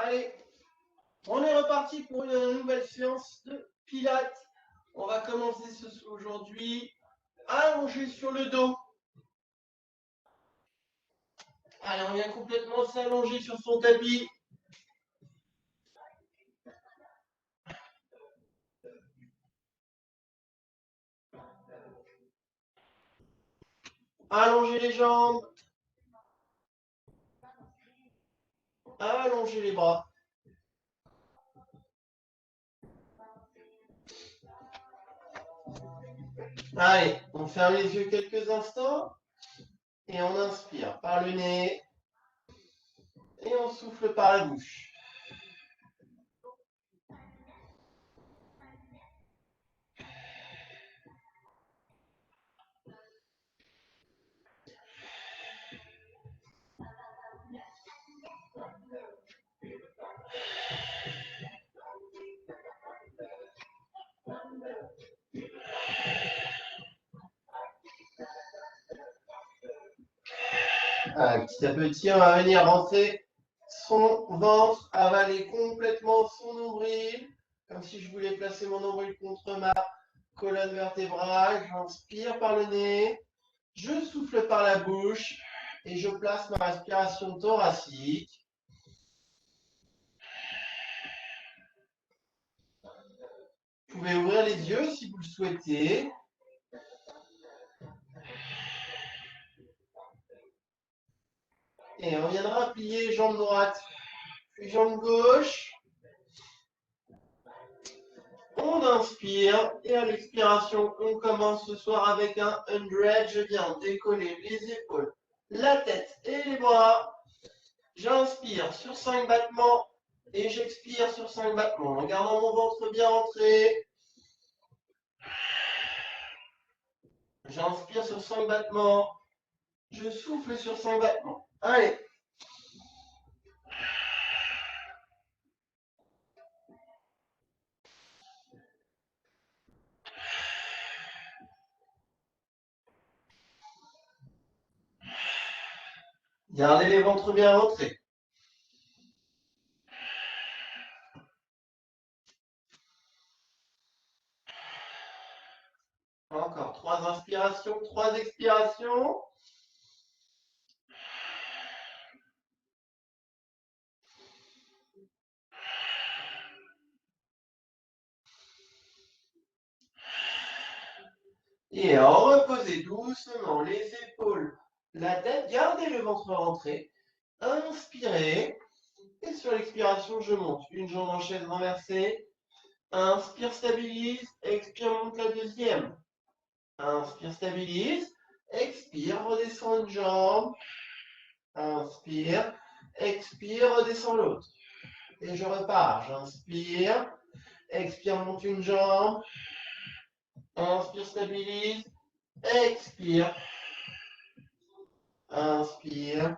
Allez, on est reparti pour une nouvelle séance de pilates. On va commencer aujourd'hui allongé sur le dos. Allez, on vient complètement s'allonger sur son tapis. Allonger les jambes. Allonger les bras. Allez, on ferme les yeux quelques instants et on inspire par le nez et on souffle par la bouche. Petit à petit, on va venir rentrer son ventre, avaler complètement son nombril, comme si je voulais placer mon nombril contre ma colonne vertébrale. J'inspire par le nez, je souffle par la bouche et je place ma respiration thoracique. Vous pouvez ouvrir les yeux si vous le souhaitez. Et on viendra plier jambe droite, puis jambe gauche. On inspire et à l'expiration, on commence ce soir avec un 100. Je viens décoller les épaules, la tête et les bras. J'inspire sur 5 battements et j'expire sur 5 battements en gardant mon ventre bien rentré. J'inspire sur 5 battements. Je souffle sur 5 battements. Allez. Gardez les ventres bien rentrés. Encore 3 inspirations, 3 expirations. Et reposez doucement les épaules, la tête, gardez le ventre rentré. Inspirez. Et sur l'expiration, je monte. Une jambe en chaise renversée. Inspire, stabilise. Expire, monte la deuxième. Inspire, stabilise. Expire, redescend une jambe. Inspire. Expire, redescend l'autre. Et je repars. J'inspire. Expire, monte une jambe. Inspire, stabilise. Expire. Inspire.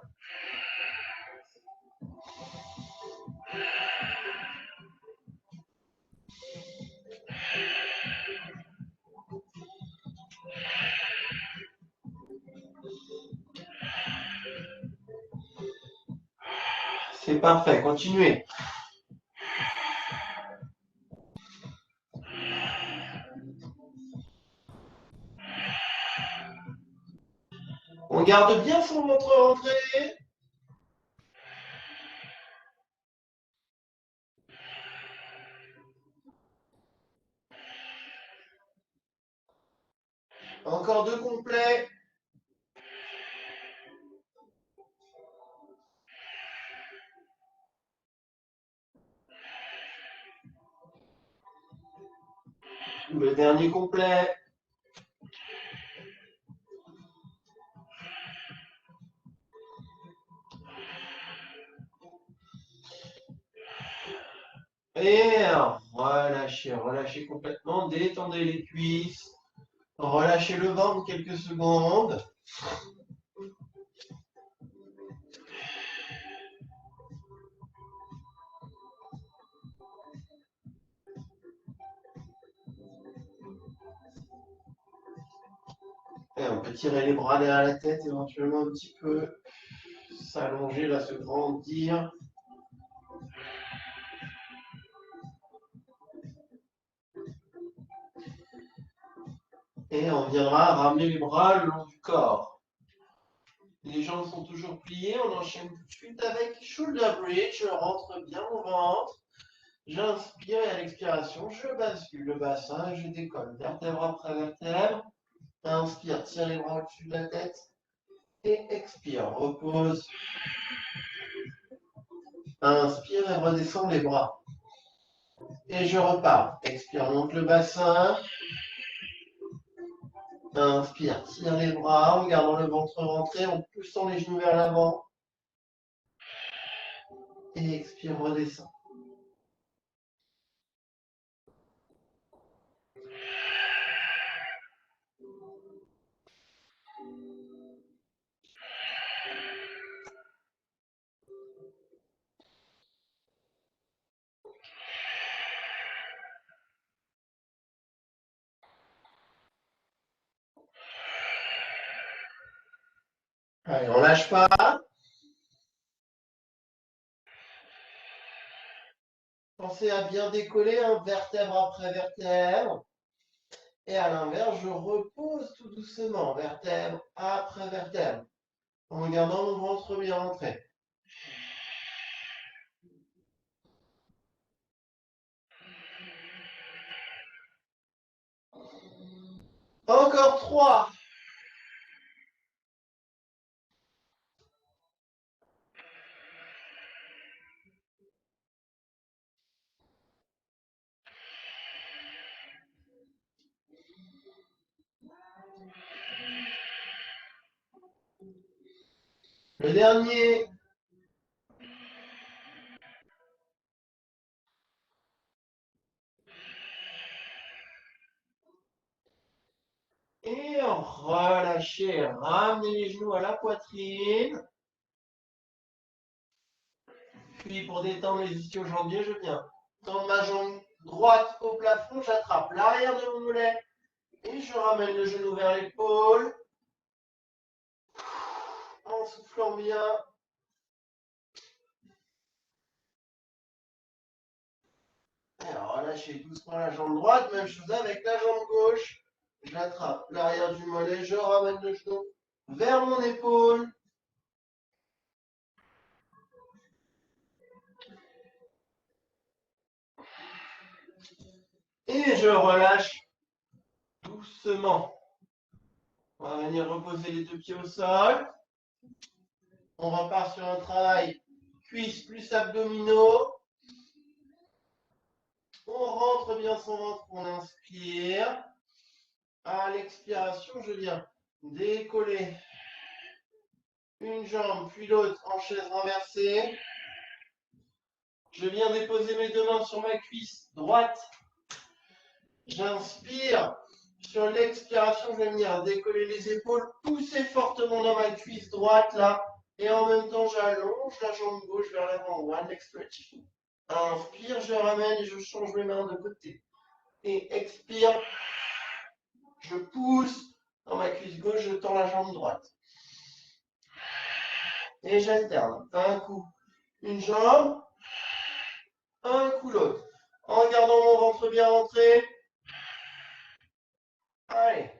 C'est parfait, continuez. On garde bien son ventre rentré. Encore 2 complets. Le dernier complet. Et relâchez, relâchez complètement, détendez les cuisses, relâchez le ventre quelques secondes. Et on peut tirer les bras derrière la tête, éventuellement un petit peu s'allonger, là, se grandir. Et on viendra ramener les bras le long du corps. Les jambes sont toujours pliées. On enchaîne tout de suite avec shoulder bridge. Je rentre bien au ventre. J'inspire et à l'expiration, je bascule le bassin et je décolle. Vertèbre après vertèbre. Inspire, tire les bras au-dessus de la tête. Et expire, repose. Inspire et redescends les bras. Et je repars. Expire, monte le bassin. Inspire, tire les bras en gardant le ventre rentré, en poussant les genoux vers l'avant. Et expire, redescends. Allez, on lâche pas. Pensez à bien décoller, vertèbre après vertèbre. Et à l'inverse, je repose tout doucement, vertèbre après vertèbre, en gardant mon ventre bien rentré. Encore 3. Le dernier. Et relâchez, ramenez les genoux à la poitrine. Puis pour détendre les ischio-jambiers, je viens tendre ma jambe droite au plafond, j'attrape l'arrière de mon mollet et je ramène le genou vers l'épaule en soufflant bien. Alors relâchez doucement la jambe droite, même chose avec la jambe gauche. J'attrape l'arrière du mollet, je ramène le genou vers mon épaule. Et je relâche doucement. On va venir reposer les deux pieds au sol. On repart sur un travail cuisses plus abdominaux. On rentre bien son ventre, on inspire. À l'expiration, je viens décoller une jambe puis l'autre en chaise renversée. Je viens déposer mes deux mains sur ma cuisse droite. J'inspire. Sur l'expiration, je vais venir décoller les épaules, pousser fortement dans ma cuisse droite là. Et en même temps, j'allonge la jambe gauche vers l'avant. One leg stretch. Inspire, je ramène et je change mes mains de côté. Et expire, je pousse dans ma cuisse gauche, je tends la jambe droite. Et j'alterne. Un coup, une jambe, un coup l'autre. En gardant mon ventre bien rentré. Allez.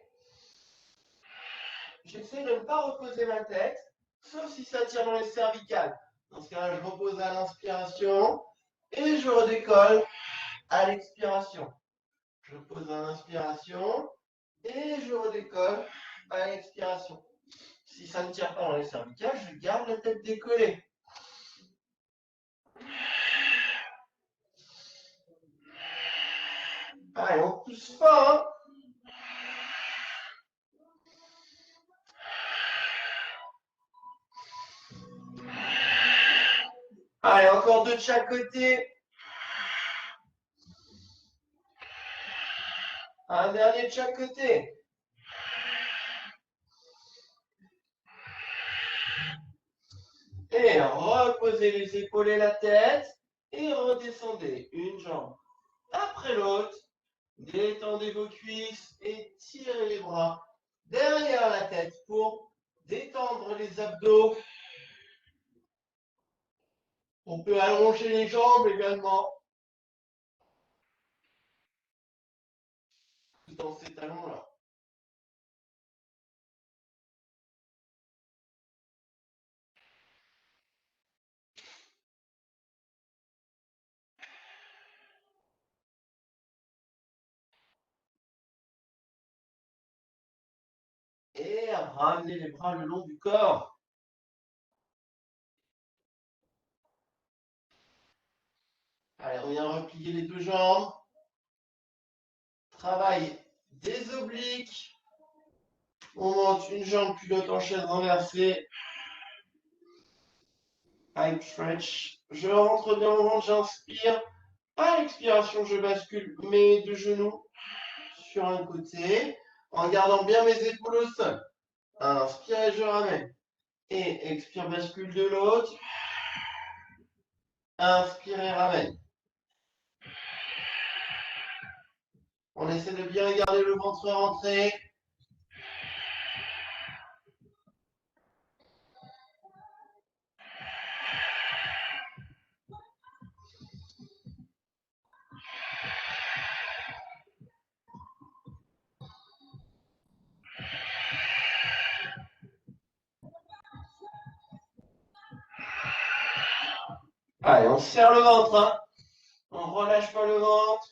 J'essaie de ne pas reposer ma tête, sauf si ça tire dans les cervicales. Dans ce cas-là, je repose à l'inspiration et je redécolle à l'expiration. Je pose à l'inspiration et je redécolle à l'expiration. Si ça ne tire pas dans les cervicales, je garde la tête décollée. Allez, on pousse fort. Allez, encore deux de chaque côté. Un dernier de chaque côté. Et reposez les épaules et la tête. Et redescendez une jambe après l'autre. Détendez vos cuisses et tirez les bras derrière la tête pour détendre les abdos. On peut allonger les jambes également dans ces talons-là. Et ramenez les bras le long du corps. Allez, on vient replier les deux jambes. Travail des obliques. On monte une jambe, puis l'autre en chaise renversée. High stretch. Je rentre bien mon ventre, j'inspire. À l'expiration, je bascule mes deux genoux sur un côté, en gardant bien mes épaules au sol. Inspire, je ramène. Et expire, bascule de l'autre. Inspire et ramène. On essaie de bien garder le ventre rentré. Allez, on serre le ventre. Hein. On relâche pas le ventre.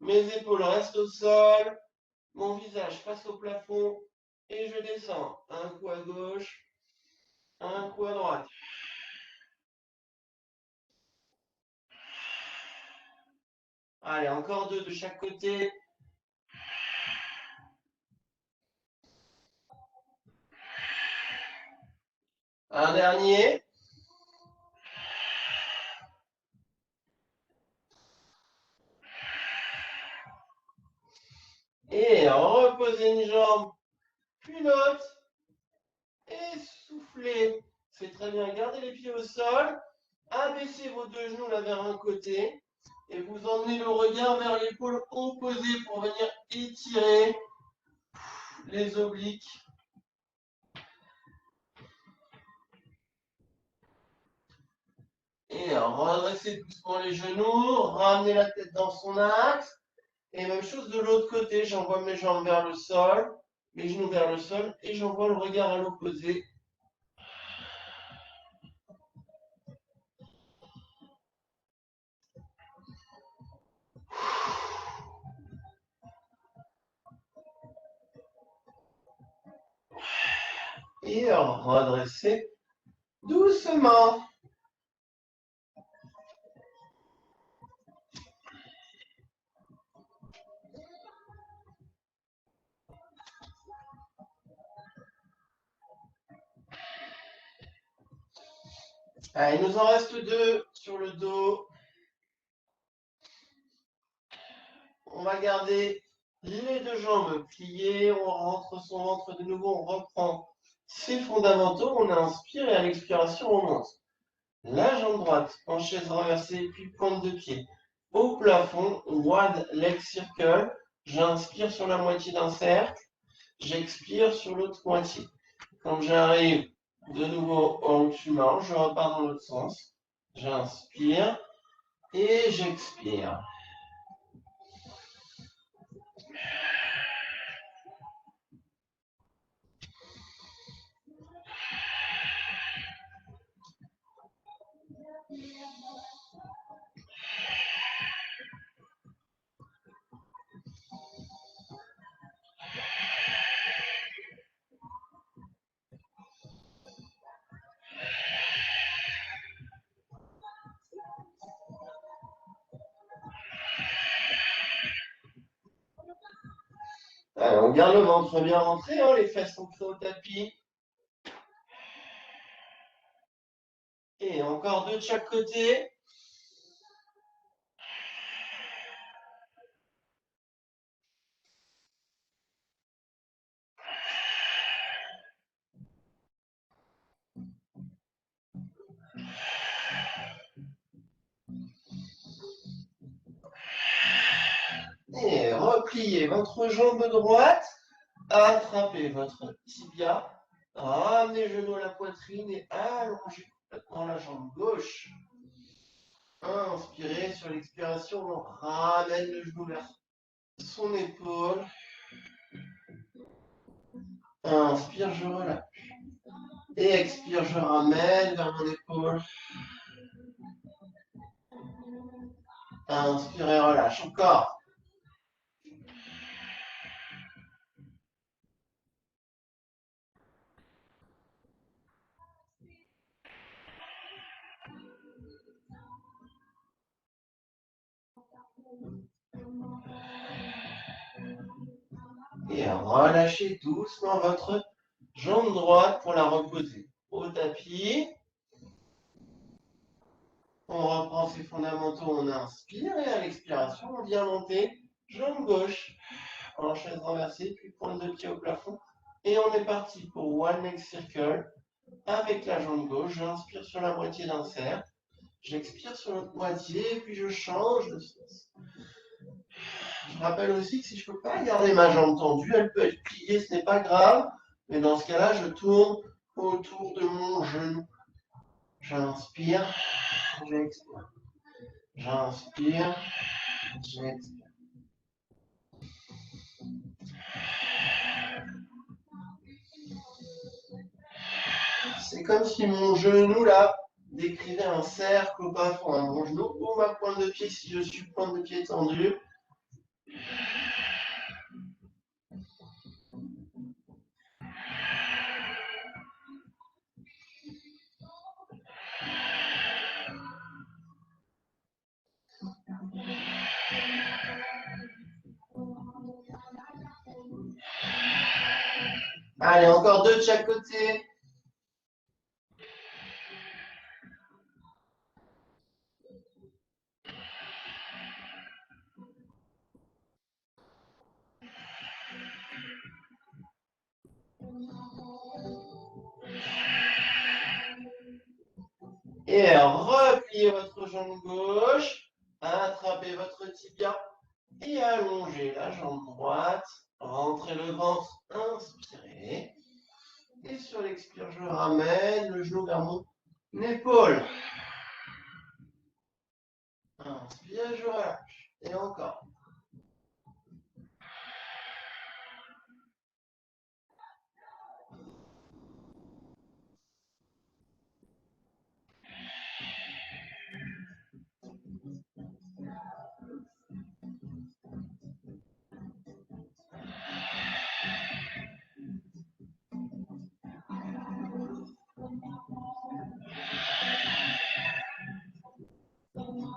Mes épaules restent au sol. Mon visage face au plafond. Et je descends. Un coup à gauche. Un coup à droite. Allez, encore deux de chaque côté. Un dernier. Et reposez une jambe, puis l'autre. Et soufflez. C'est très bien. Gardez les pieds au sol. Abaissez vos deux genoux là vers un côté. Et vous emmenez le regard vers l'épaule opposée pour venir étirer les obliques. Et redressez doucement les genoux. Ramenez la tête dans son axe. Et même chose de l'autre côté. J'envoie mes jambes vers le sol. Mes genoux vers le sol. Et j'envoie le regard à l'opposé. Et redressez doucement. Allez, il nous en reste deux sur le dos. On va garder les deux jambes pliées. On rentre son ventre de nouveau. On reprend ses fondamentaux. On inspire et à l'expiration, on monte. La jambe droite en chaise renversée, puis pointe de pied au plafond. Wide leg circle. J'inspire sur la moitié d'un cercle. J'expire sur l'autre moitié. Quand j'arrive de nouveau au-dessus marche, je repars dans l'autre sens. J'inspire et j'expire. On garde le ventre bien rentré, hein, les fesses sont au tapis. Et encore deux de chaque côté. Et repliez votre jambe droite. Attrapez votre tibia. Ramenez le genou à la poitrine et allongez complètement la jambe gauche. Inspirez sur l'expiration, on ramène le genou vers son épaule. Inspire, je relâche. Et expire, je ramène vers mon épaule. Inspire et relâche. Encore. Et relâchez doucement votre jambe droite pour la reposer au tapis. On reprend ses fondamentaux, on inspire et à l'expiration, on vient monter jambe gauche en chaise renversée, puis pointe de pied au plafond. Et on est parti pour One Leg Circle avec la jambe gauche. J'inspire sur la moitié d'un cercle, j'expire sur l'autre moitié, et puis je change de sens. Je rappelle aussi que si je ne peux pas garder ma jambe tendue, elle peut être pliée, ce n'est pas grave. Mais dans ce cas-là, je tourne autour de mon genou. J'inspire, j'expire. J'inspire, j'expire. C'est comme si mon genou là décrivait un cercle au plafond. Hein. Mon genou ou ma pointe de pied si je suis pointe de pied tendue. Allez, encore deux de chaque côté. Et repliez votre jambe gauche, attrapez votre tibia et allongez la jambe droite. Rentrez le ventre, inspirez. Et sur l'expire, je ramène le genou vers mon épaule. Inspire, je relâche. Et encore.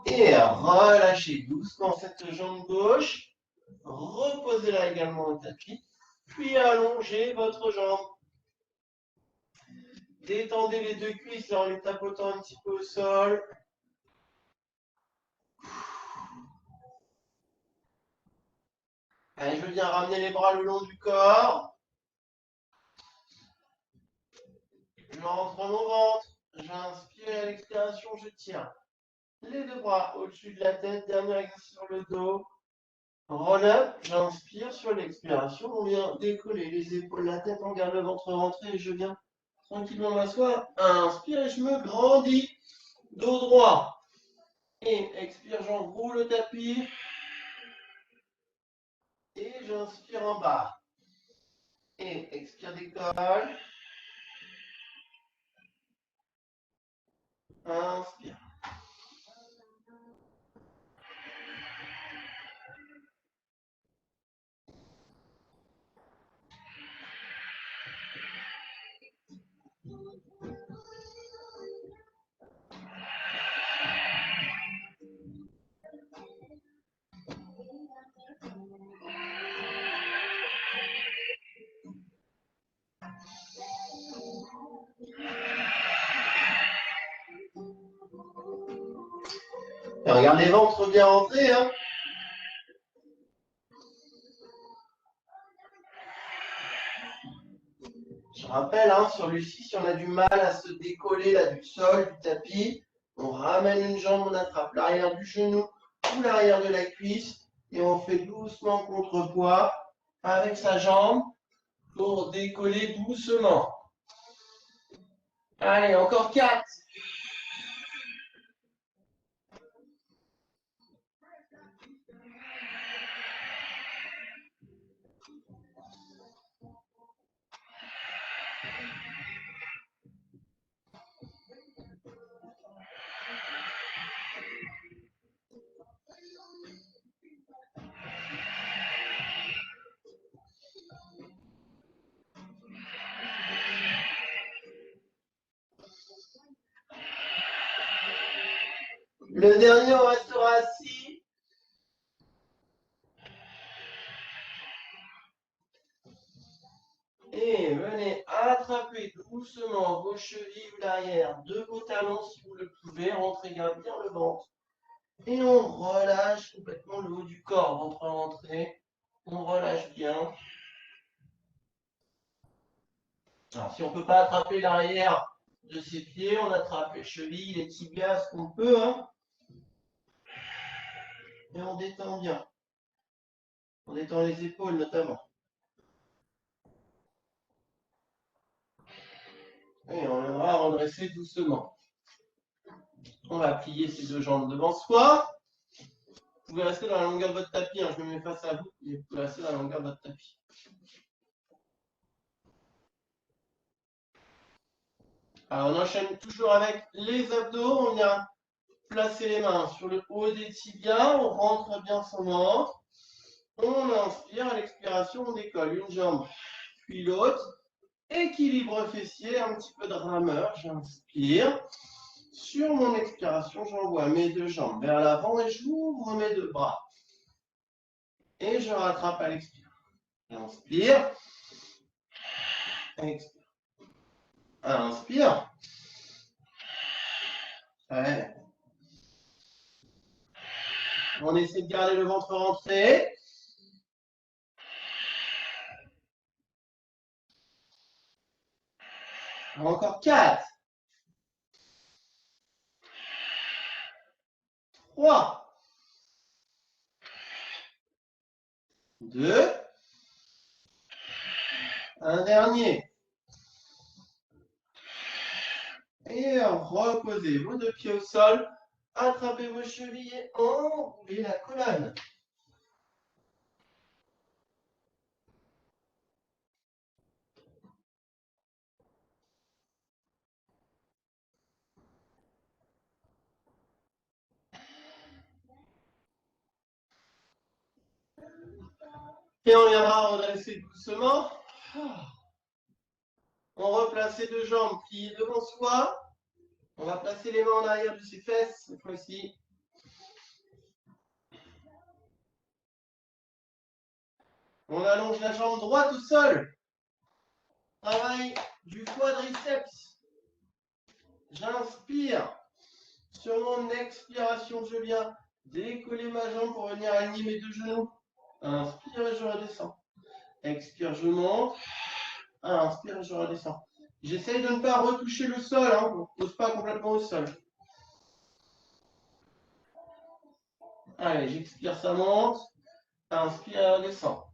Et relâchez doucement cette jambe gauche. Reposez-la également au tapis. Puis allongez votre jambe. Détendez les deux cuisses en les tapotant un petit peu au sol. Allez, je viens ramener les bras le long du corps. Je rentre mon ventre. J'inspire et à l'expiration, je tiens les deux bras au-dessus de la tête. Dernier exercice sur le dos. Roll up, j'inspire sur l'expiration. On vient décoller les épaules, la tête, on garde le ventre rentré et je viens tranquillement m'asseoir. Inspire et je me grandis. Dos droit. Et expire, j'enroule le tapis. Et j'inspire en bas. Et expire, décolle. Inspire. Et regarde les ventres bien rentrés. Hein. Je rappelle, hein, sur Lucie, si on a du mal à se décoller là, du sol, du tapis, on ramène une jambe, on attrape l'arrière du genou ou l'arrière de la cuisse et on fait doucement contrepoids avec sa jambe pour décoller doucement. Allez, encore 4. Le dernier, on restera assis. doucement vos chevilles ou l'arrière de vos talons si vous le pouvez. Rentrez bien le ventre. Et on relâche complètement le haut du corps. Ventre rentré. On relâche bien. Alors, si on ne peut pas attraper l'arrière de ses pieds, on attrape les chevilles, les tibias, ce qu'on peut. Hein. Et on détend bien. On détend les épaules notamment. Et on viendra redresser doucement. On va plier ses deux jambes devant soi. Vous pouvez rester dans la longueur de votre tapis. Hein. Je me mets face à vous. Et vous pouvez rester dans la longueur de votre tapis. Alors, on enchaîne toujours avec les abdos. On vient placer les mains sur le haut des tibias. On rentre bien son ventre. On inspire. À l'expiration, on décolle une jambe puis l'autre. Équilibre fessier, un petit peu de rameur. J'inspire. Sur mon expiration, j'envoie mes deux jambes vers l'avant et j'ouvre mes deux bras. Et je rattrape à l'expire. Inspire. Expire. Inspire. Ouais. On essaie de garder le ventre rentré. Encore 4. 3. 2. Un dernier. Et reposez vos deux pieds au sol. Attrapez vos chevilles et enroulez la colonne. Et on viendra redresser doucement. On replace les deux jambes pliées devant soi. On va placer les mains en arrière de ses fesses cette fois-ci. On allonge la jambe droite au sol. Travail du quadriceps. J'inspire. Sur mon expiration, je viens décoller ma jambe pour venir aligner mes deux genoux. Inspire et je redescends. Expire, je monte. Inspire et je redescends. J'essaye de ne pas retoucher le sol. Hein, on ne pose pas complètement au sol. Allez, j'expire, ça monte. Inspire et redescends.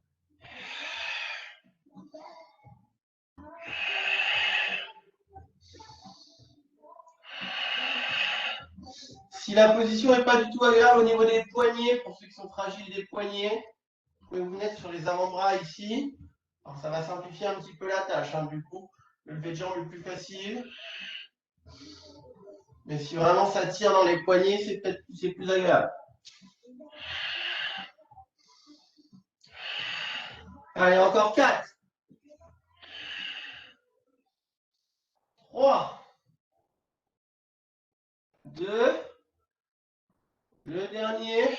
Si la position n'est pas du tout agréable au niveau des poignets, pour ceux qui sont fragiles des poignets, vous pouvez vous mettre sur les avant-bras ici. Alors ça va simplifier un petit peu la tâche. Hein, du coup, le lever de jambe est plus facile. Mais si vraiment ça tire dans les poignets, c'est plus agréable. Allez, encore 4. 3. 2. Le dernier.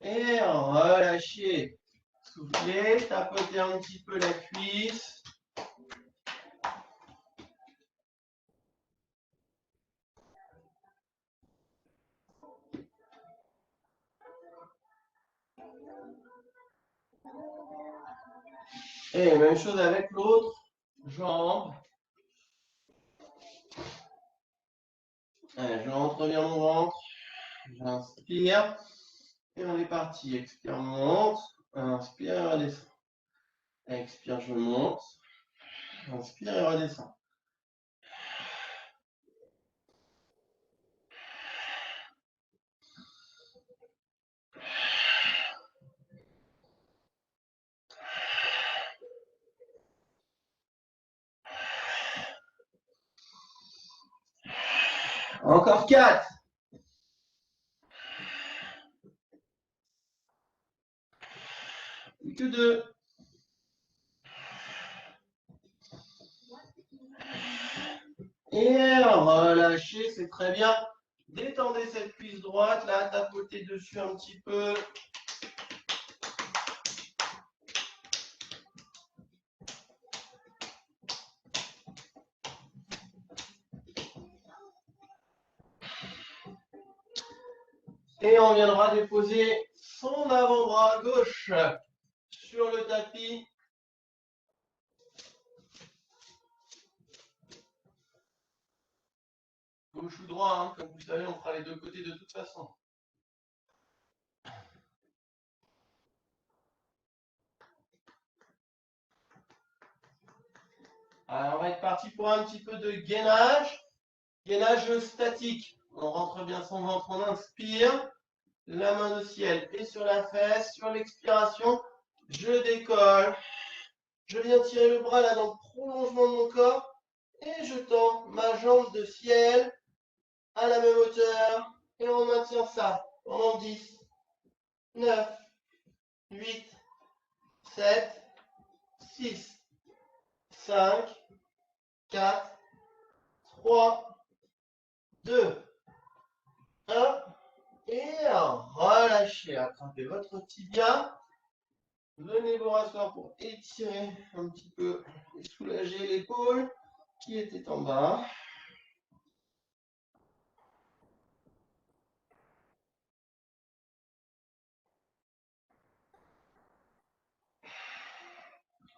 Et relâchez. Soufflez, tapotez un petit peu la cuisse. Et même chose avec l'autre jambe. Allez, je rentre bien mon ventre. J'inspire. Et on est parti. Expire, monte. Inspire, redescend. Expire, je monte. Inspire et redescend. Encore 4. Plus que 2. Et relâchez, c'est très bien. Détendez cette cuisse droite, là, tapotez dessus un petit peu. Et on viendra déposer son avant-bras gauche sur le tapis. Gauche ou droit, hein, comme vous savez, on fera les deux côtés de toute façon. Alors, on va être parti pour un petit peu de gainage. Gainage statique. On rentre bien son ventre, on inspire. La main au ciel et sur la fesse. Sur l'expiration, je décolle. Je viens tirer le bras là dans le prolongement de mon corps. Et je tends ma jambe de ciel à la même hauteur. Et on maintient ça pendant 10, 9, 8, 7, 6, 5, 4, 3, 2, 1. Et relâchez. Attrapez votre tibia. Venez vous rasseoir pour étirer un petit peu et soulager l'épaule qui était en bas.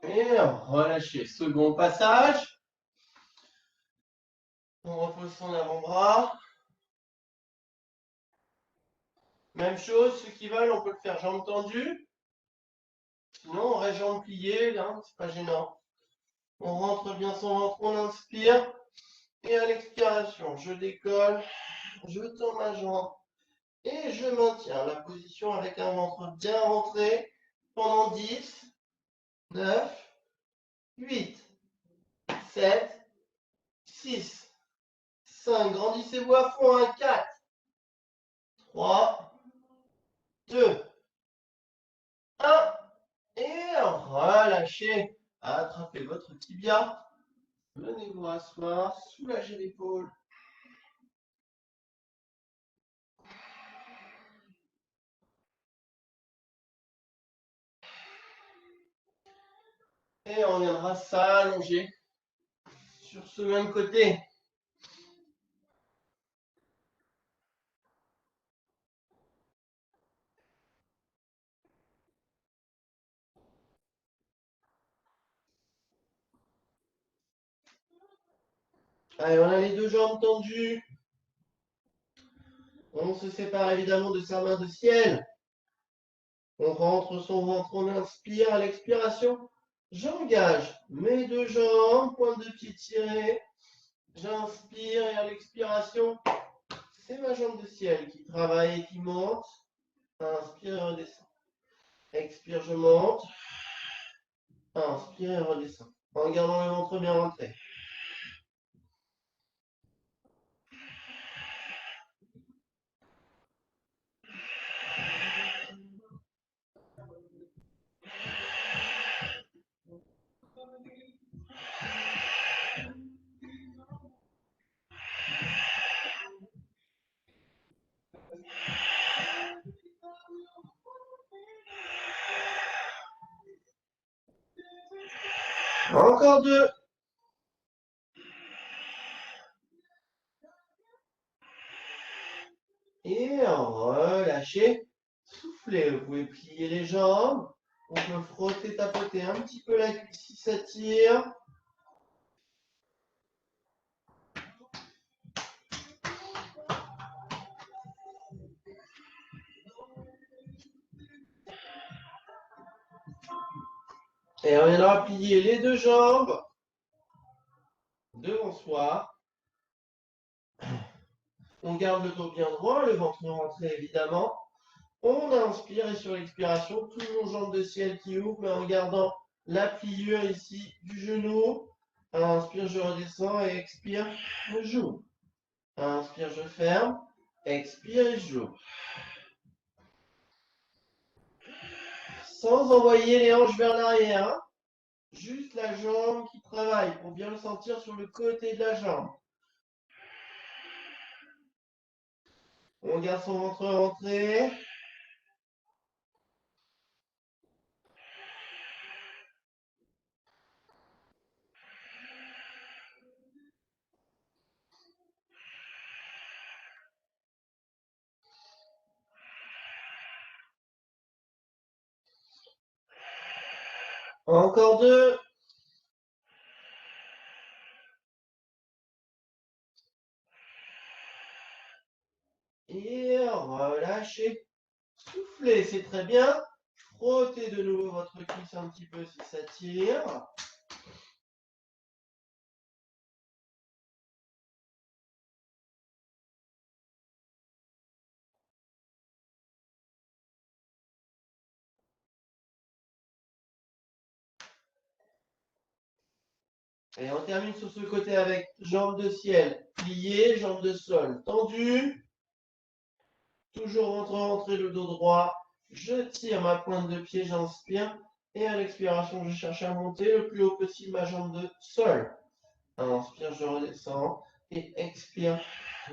Et relâchez. Second passage. On repose son avant-bras. Même chose, ceux qui veulent, on peut le faire jambes tendues. Sinon, on reste jambes pliées, là, c'est pas gênant. On rentre bien son ventre, on inspire. Et à l'expiration, je décolle, je tends ma jambe et je maintiens la position avec un ventre bien rentré pendant 10, 9, 8, 7, 6, 5. Grandissez-vous à fond. 1, 4, 3, 2, 1. Et relâchez. Attrapez votre tibia. Venez vous rasseoir. Soulagez l'épaule. Et on viendra s'allonger sur ce même côté. Allez, on a les deux jambes tendues. On se sépare évidemment de sa main de ciel. On rentre son ventre, on inspire. À l'expiration, j'engage mes deux jambes, pointe de pied tirée. J'inspire et à l'expiration, c'est ma jambe de ciel qui travaille et qui monte. Inspire et redescend. Expire, je monte. Inspire et redescend. En gardant le ventre bien rentré. Encore deux. Et relâchez. Soufflez. Vous pouvez plier les jambes. On peut frotter, tapoter un petit peu la cuisse si ça tire. Et on viendra plier les deux jambes devant soi. On garde le dos bien droit, le ventre rentré évidemment. On inspire et sur l'expiration, toujours jambes de ciel qui ouvrent, mais en gardant la pliure ici du genou. Inspire, je redescends et expire, j'ouvre. Inspire, je ferme. Expire et j'ouvre. Sans envoyer les hanches vers l'arrière. Hein. Juste la jambe qui travaille pour bien le sentir sur le côté de la jambe. On garde son ventre rentré. Encore 2. Et relâchez. Soufflez, c'est très bien. Frottez de nouveau votre cuisse un petit peu si ça tire. Et on termine sur ce côté avec jambes de ciel pliées, jambes de sol tendues. Toujours rentrer le dos droit. Je tire ma pointe de pied, j'inspire. Et à l'expiration, je cherche à monter le plus haut possible ma jambe de sol. Inspire, je redescends. Et expire,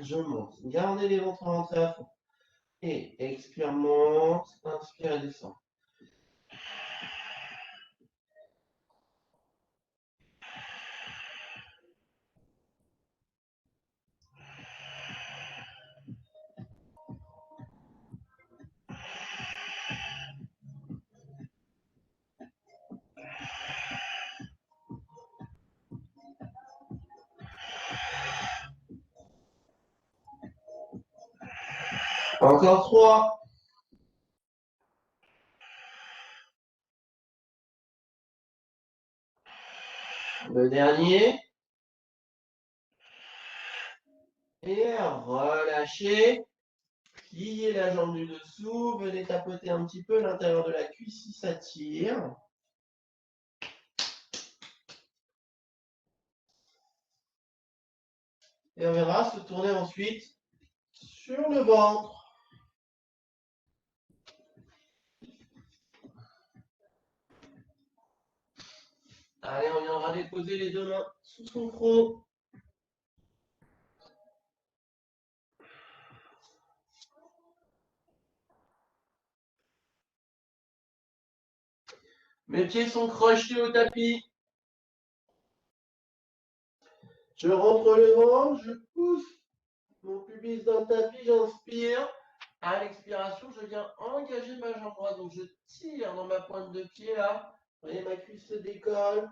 je monte. Gardez les ventres rentrés à fond. Et expire, monte. Inspire et descend. Encore 3. Le dernier. Et relâchez. Pliez la jambe du dessous. Venez tapoter un petit peu l'intérieur de la cuisse si ça tire. Et on verra se tourner ensuite sur le ventre. Allez, on viendra déposer les 2 mains sous son front. Mes pieds sont crochetés au tapis. Je rentre le ventre, je pousse mon pubis dans le tapis, j'inspire. À l'expiration, je viens engager ma jambe droite. Donc je tire dans ma pointe de pied là. Vous voyez, ma cuisse se décolle.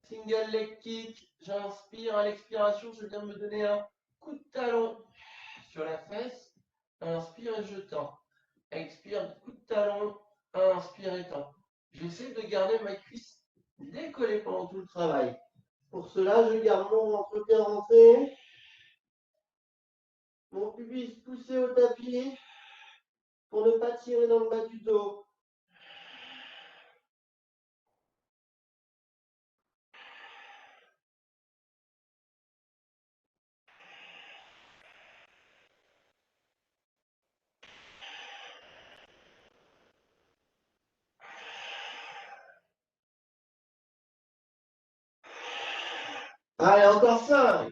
Single leg kick. J'inspire. À l'expiration, je viens me donner un coup de talon sur la fesse. Inspire et je tends. Expire, coup de talon. Inspire et tends. J'essaie de garder ma cuisse décollée pendant tout le travail. Pour cela, je garde mon ventre bien rentré. Mon pubis poussé au tapis pour ne pas tirer dans le bas du dos. Allez, encore 5.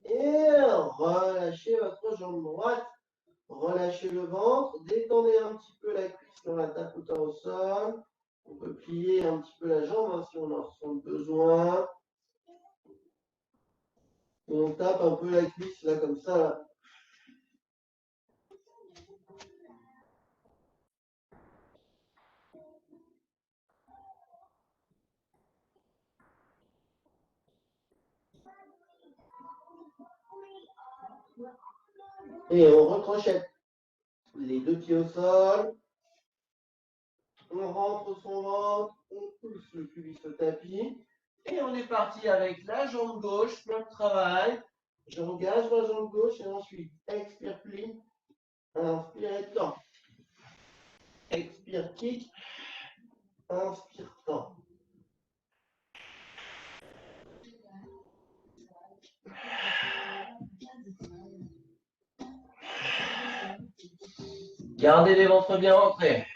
Et relâchez votre jambe droite. Relâchez le ventre. Détendez un petit peu la cuisse en la tapotant au sol. On peut plier un petit peu la jambe hein, si on en ressent besoin. Et on tape un peu la cuisse là comme ça. Là. Et on recrochette les 2 pieds au sol. On rentre son ventre, on pousse le pubis au tapis. Et on est parti avec la jambe gauche, même travail. J'engage ma jambe gauche et ensuite expire plie. Inspire et tend. Expire kick. Inspire tend. Gardez les ventres bien rentrés.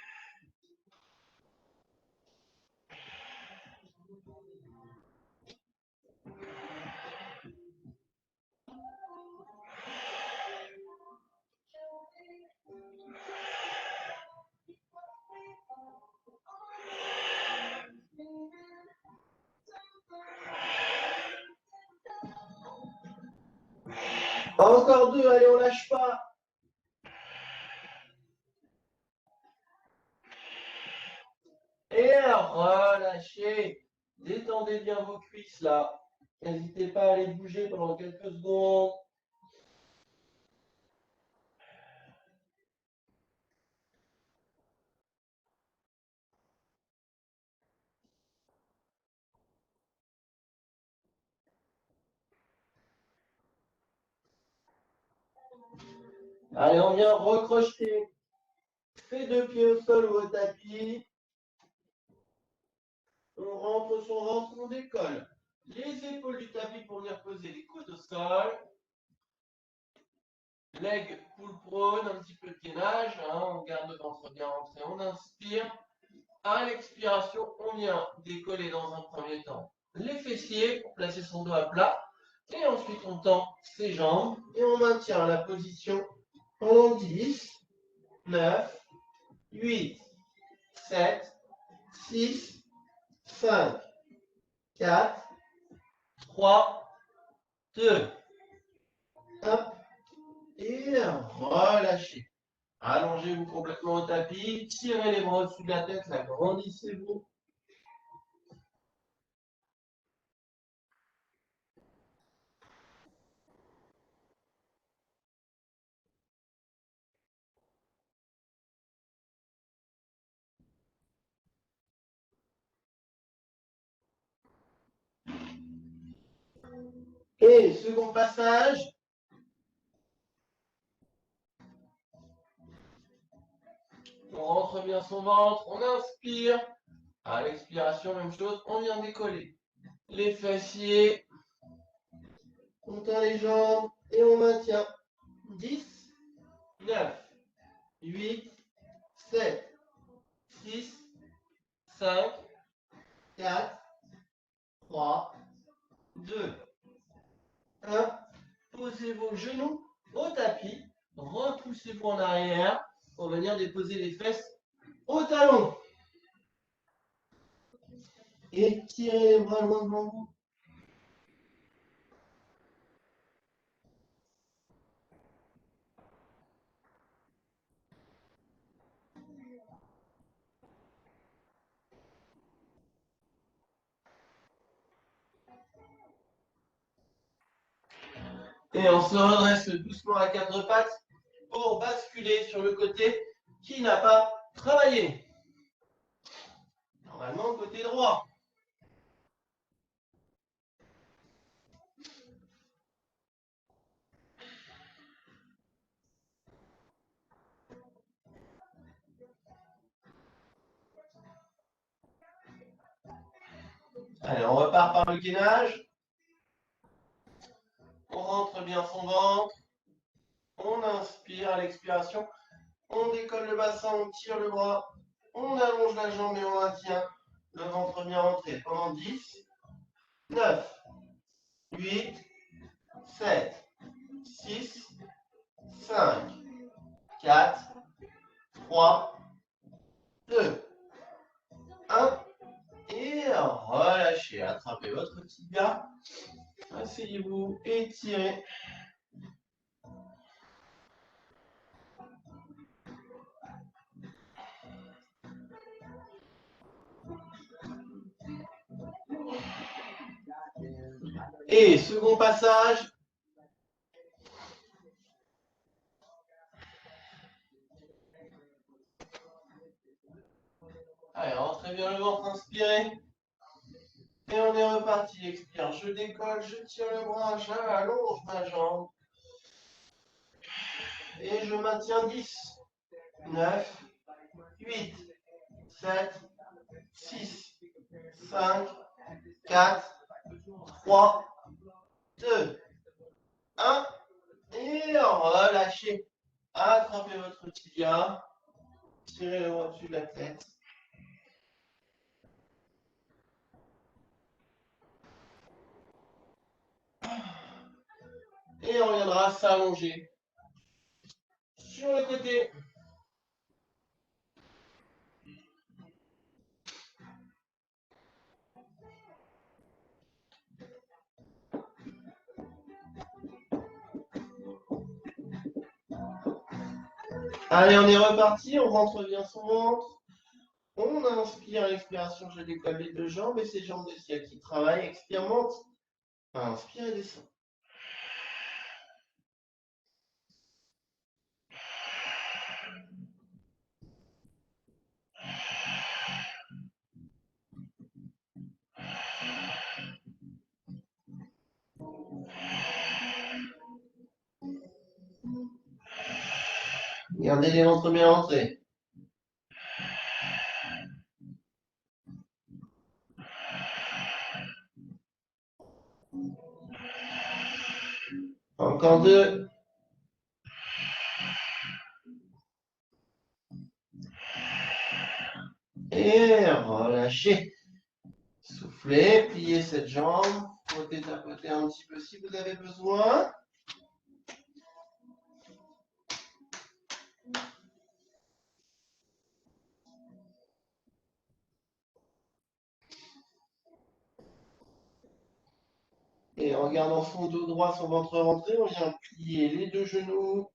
Encore deux, allez, on lâche pas. Et relâchez. Détendez bien vos cuisses là. N'hésitez pas à les bouger pendant quelques secondes. Allez, on vient recrocheter ses deux pieds au sol ou au tapis. On rentre son ventre, on décolle. Les épaules du tapis pour venir poser les coudes au sol. Leg pull prone, un petit peu de gainage. On garde le ventre bien rentré, on inspire. À l'expiration, on vient décoller dans un premier temps les fessiers pour placer son dos à plat. Et ensuite, on tend ses jambes et on maintient la position pendant 10, 9, 8, 7, 6, 5, 4, 3, 2, 1. Et relâchez. Allongez-vous complètement au tapis, tirez les bras au-dessus de la tête, agrandissez-vous. Et second passage. On rentre bien son ventre, on inspire. À l'expiration, même chose, on vient décoller les fessiers. On tend les jambes et on maintient. 10, 9, 8, 7, 6, 5, 4, 3, 2, 1. Posez vos genoux au tapis. Repoussez-vous en arrière pour venir déposer les fesses au talon. Et tirez les bras loin devant vous. Et on se redresse doucement à quatre pattes pour basculer sur le côté qui n'a pas travaillé. Normalement, côté droit. Allez, on repart par le gainage. On rentre bien son ventre. On inspire à l'expiration. On décolle le bassin, on tire le bras. On allonge la jambe et on maintient le ventre bien rentré pendant 10, 9, 8, 7, 6, 5, 4, 3, 2, 1. Et relâchez. Attrapez votre tibia. Asseyez-vous, étirez. Et second passage. Allez, rentrez bien le ventre, inspirez. Et on est reparti. Expire, je décolle, je tire le bras, j'allonge ma jambe. Et je maintiens 10, 9, 8, 7, 6, 5, 4, 3, 2, 1. Et relâchez. Attrapez votre tibia. Tirez le bras au-dessus de la tête. Et on viendra s'allonger sur le côté. Allez, on est reparti, on rentre bien son ventre. On inspire à l'expiration, je décolle les deux jambes et c'est jambes de ciel qui travaillent. Expire, monte. Inspire et descend. Gardez les ventres bien rentrés. Encore deux. Et relâchez. Soufflez, pliez cette jambe. Frottez, tapotez un petit peu si vous avez besoin. Et en gardant son dos droit, son ventre rentré, on vient plier les deux genoux.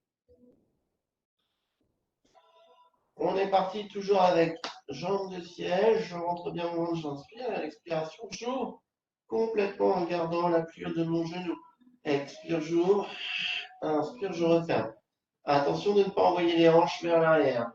On est parti toujours avec jambes de siège. Je rentre bien mon ventre, j'inspire. À l'expiration, j'ouvre complètement en gardant la pliure de mon genou. Expire, j'ouvre. Inspire, je referme. Attention de ne pas envoyer les hanches vers l'arrière.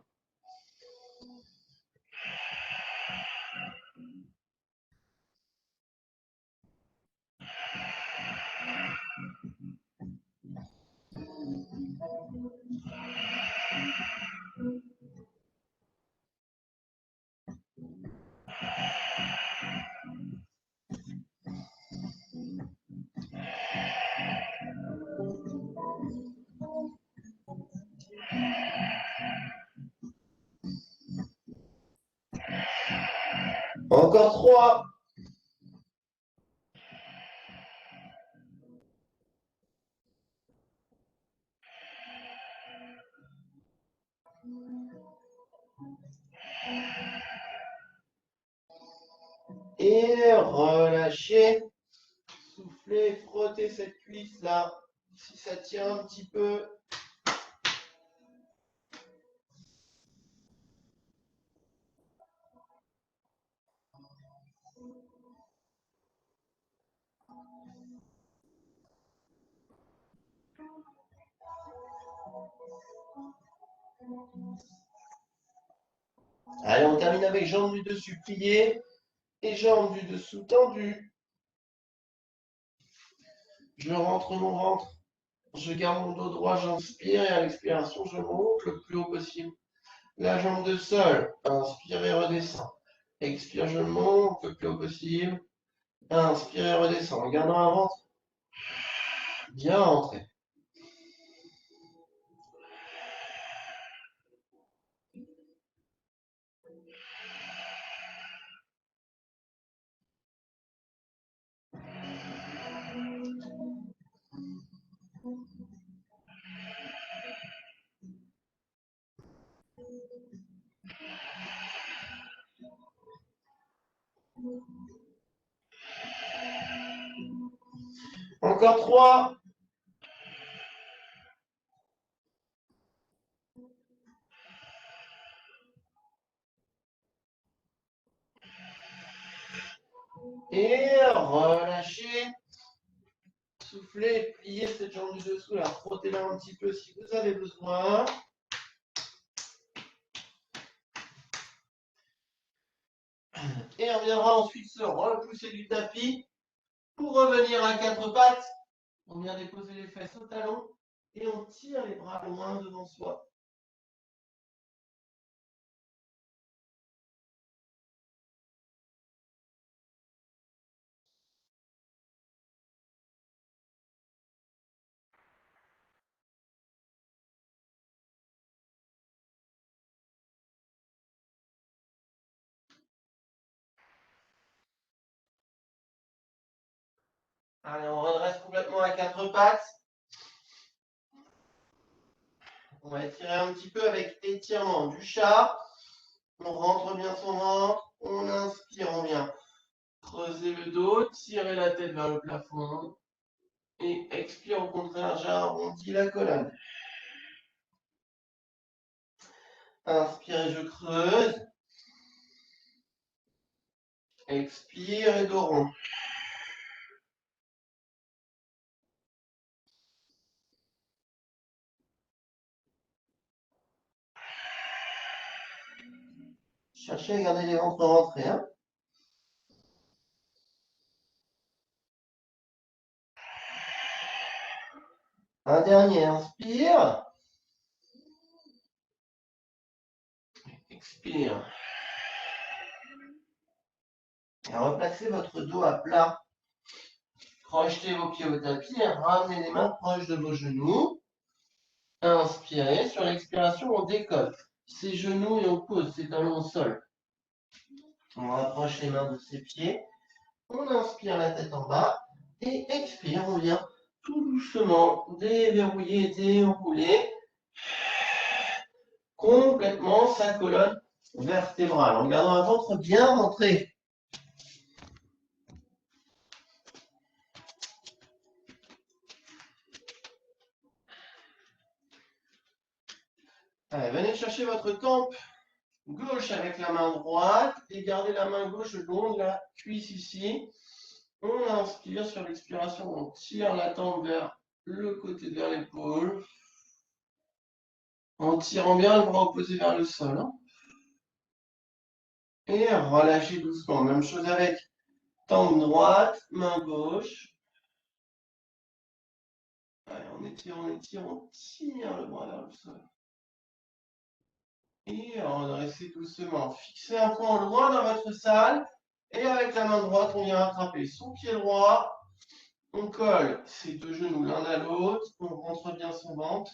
Encore trois. Et relâchez. Soufflez, frottez cette cuisse là. Si ça tient un petit peu. Allez, on termine avec jambes du dessus pliées et jambes du dessous tendues. Je rentre mon ventre. Je garde mon dos droit, j'inspire et à l'expiration, je monte le plus haut possible. La jambe de sol, inspire et redescend. Expire, je monte le plus haut possible. Inspire et redescend. En gardant un ventre bien rentré. Encore trois. Et relâchez. Soufflez, pliez cette jambe du dessous, là, frottez-la un petit peu si vous avez besoin. Et on viendra ensuite se repousser du tapis pour revenir à quatre pattes. On vient déposer les fesses au talon et on tire les bras loin devant soi. Allez, on redresse complètement à quatre pattes. On va étirer un petit peu avec étirement du chat. On rentre bien son ventre. On inspire, on vient creuser le dos, tirer la tête vers le plafond. Et expire au contraire, j'arrondis la colonne. Inspirez, je creuse. Expire et dos rond. Cherchez à garder les ventres rentrés. Hein. Un dernier, inspire. Expire. Et replacez votre dos à plat. Projetez vos pieds au tapis et ramenez les mains proches de vos genoux. Inspirez. Sur l'expiration, on décolle ses genoux et on pose ses talons au sol. On rapproche les mains de ses pieds. On inspire la tête en bas. Et expire, on vient tout doucement déverrouiller, dérouler complètement sa colonne vertébrale en gardant un ventre bien rentré. Allez, venez chercher votre tempe gauche avec la main droite et gardez la main gauche le long de la cuisse ici. On inspire, sur l'expiration, on tire la tempe vers le côté, vers l'épaule. En tirant bien le bras opposé vers le sol. Hein. Et relâchez doucement. Même chose avec tempe droite, main gauche. Allez, on étire, on tire le bras vers le sol. Et redressez doucement. Fixez un point droit dans votre salle. Et avec la main droite, on vient attraper son pied droit. On colle ses deux genoux l'un à l'autre. On rentre bien son ventre.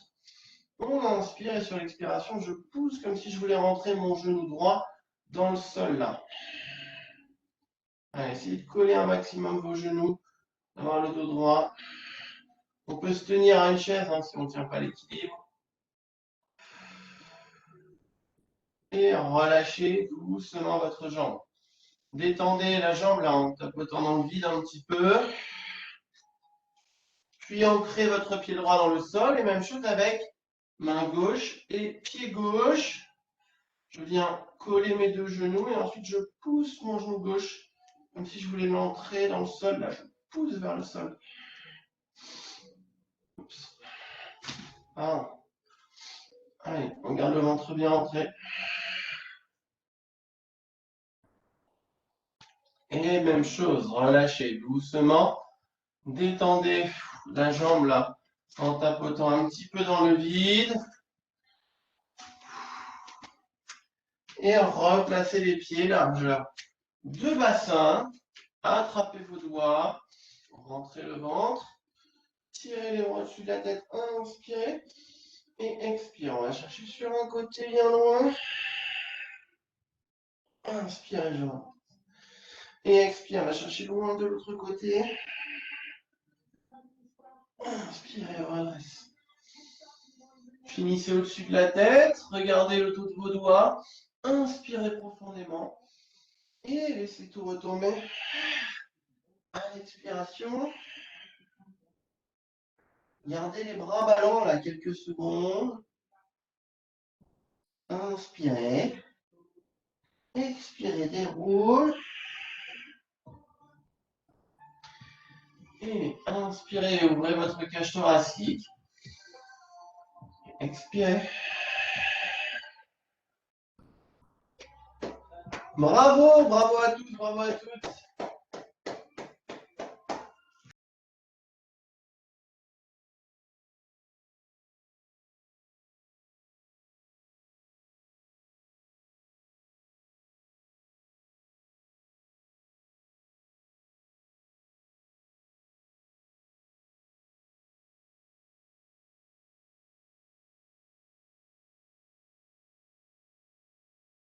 On inspire et sur l'expiration, je pousse comme si je voulais rentrer mon genou droit dans le sol là. Allez, essayez de coller un maximum vos genoux, d'avoir le dos droit. On peut se tenir à une chaise hein, si on ne tient pas l'équilibre. Et relâchez doucement votre jambe. Détendez la jambe là en tapotant dans le vide un petit peu. Puis ancrez votre pied droit dans le sol. Et même chose avec main gauche et pied gauche. Je viens coller mes deux genoux et ensuite je pousse mon genou gauche comme si je voulais l'entrer dans le sol. Là, je pousse vers le sol. Oups. Ah. Allez, on garde le ventre bien rentré. Et même chose, relâchez doucement. Détendez la jambe là en tapotant un petit peu dans le vide. Et replacez les pieds largeur de bassin. Attrapez vos doigts. Rentrez le ventre. Tirez les bras au-dessus de la tête. Inspirez. Et expirez. On va chercher sur un côté bien loin. Inspirez, je rentre. Et expire. On va chercher loin de l'autre côté. Inspirez, redresse. Finissez au-dessus de la tête. Regardez le dos de vos doigts. Inspirez profondément. Et laissez tout retomber à l'expiration. Gardez les bras ballants là quelques secondes. Inspirez. Expirez, déroule. Et inspirez, ouvrez votre cage thoracique. Expirez. Bravo, bravo à tous, bravo à toutes.